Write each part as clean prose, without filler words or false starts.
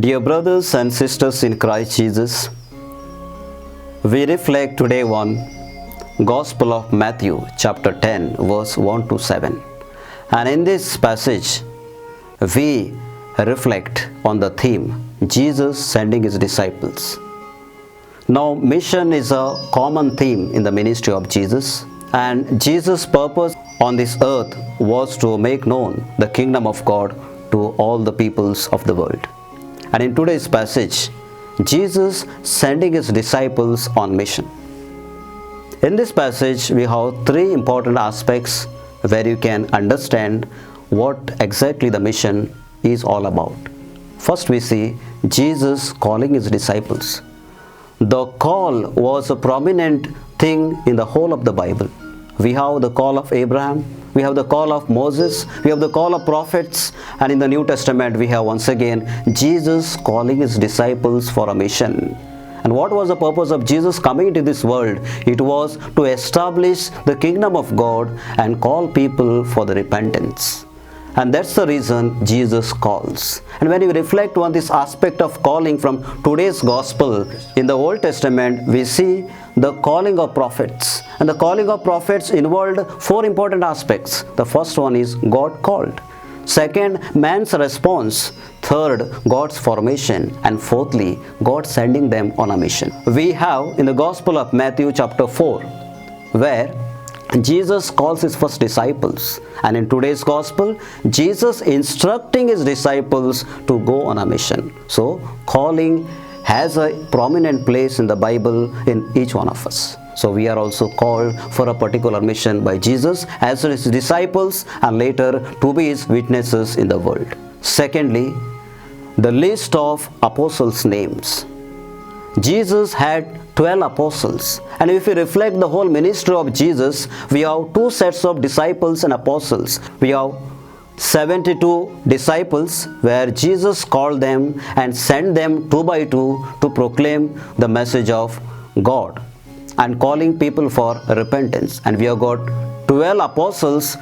Dear brothers and sisters in Christ Jesus, we reflect today on Gospel of Matthew chapter 10 verse 1 to 7. And in this passage, we reflect on the theme Jesus sending his disciples. Now, mission is a common theme in the ministry of Jesus, and Jesus' purpose on this earth was to make known the kingdom of God to all the peoples of the world. And in today's passage, Jesus sending his disciples on mission. In this passage, we have three important aspects where you can understand what exactly the mission is all about. First, we see Jesus calling his disciples. The call was a prominent thing in the whole of the Bible. We have the call of Abraham, we have the call of Moses, we have the call of prophets, and in the New Testament we have once again Jesus calling his disciples for a mission. And what was the purpose of Jesus coming into this world? It was to establish the kingdom of God and call people for the repentance. And that's the reason Jesus calls. And when you reflect on this aspect of calling from today's gospel, in the Old Testament, we see the calling of prophets. And the calling of prophets involved four important aspects. The first one is God called. Second, man's response. Third, God's formation. And fourthly, God sending them on a mission. We have in the Gospel of Matthew chapter 4, where Jesus calls his first disciples, and in today's gospel, Jesus instructing his disciples to go on a mission. So, calling has a prominent place in the Bible in each one of us. So, we are also called for a particular mission by Jesus as his disciples and later to be his witnesses in the world. Secondly, the list of apostles' names. Jesus had 12 apostles, and if we reflect the whole ministry of Jesus, we have two sets of disciples and apostles. We have 72 disciples where Jesus called them and sent them two by two to proclaim the message of God and calling people for repentance. And we have got 12 apostles.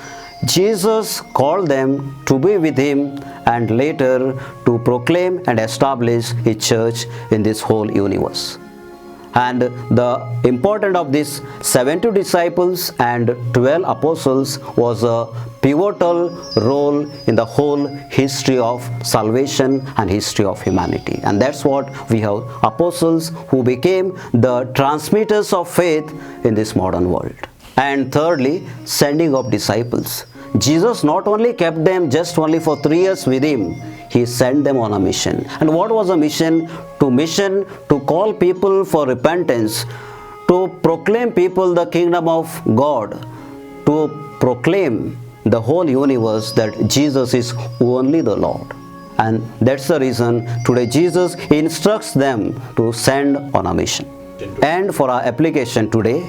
Jesus called them to be with him and later to proclaim and establish his church in this whole universe. And the importance of these 70 disciples and 12 apostles was a pivotal role in the whole history of salvation and history of humanity. And that's what we have, apostles who became the transmitters of faith in this modern world. And thirdly, sending of disciples. Jesus not only kept them just only for 3 years with him, he sent them on a mission. And what was a mission? To call people for repentance, to proclaim people the kingdom of God, to proclaim the whole universe that Jesus is only the Lord. And that's the reason today Jesus instructs them to send on a mission. And for our application today,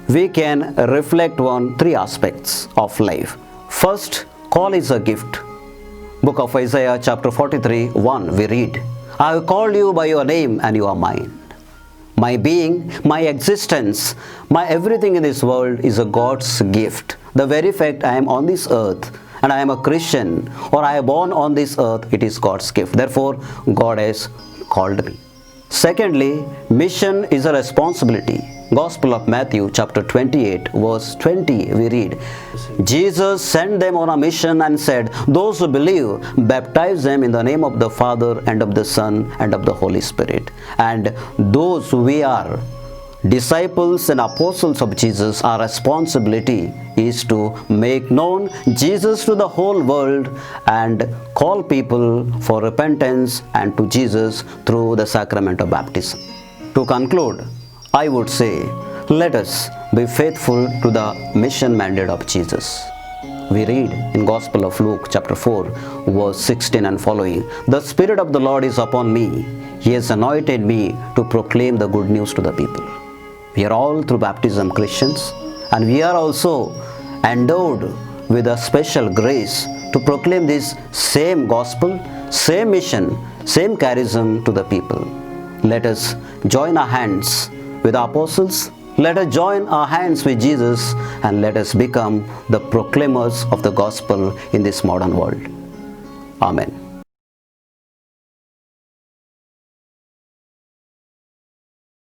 we can reflect on three aspects of life. First, call is a gift. Book of Isaiah chapter 43, 1, we read, I have called you by your name and you are mine. My being, my existence, my everything in this world is a God's gift. The very fact I am on this earth and I am a Christian or I am born on this earth, it is God's gift. Therefore, God has called me. Secondly, mission is a responsibility. Gospel of Matthew chapter 28 verse 20 we read, Jesus sent them on a mission and said, those who believe, baptize them in the name of the Father and of the Son and of the Holy Spirit. And those we are disciples and apostles of Jesus, our responsibility is to make known Jesus to the whole world and call people for repentance and to Jesus through the sacrament of baptism. To conclude, I would say, let us be faithful to the mission mandate of Jesus. We read in Gospel of Luke chapter 4 verse 16 and following, the Spirit of the Lord is upon me. He has anointed me to proclaim the good news to the people. We are all through baptism Christians, and we are also endowed with a special grace to proclaim this same gospel, same mission, same charism to the people. Let us join our hands with the apostles. Let us join our hands with Jesus and let us become the proclaimers of the gospel in this modern world. Amen.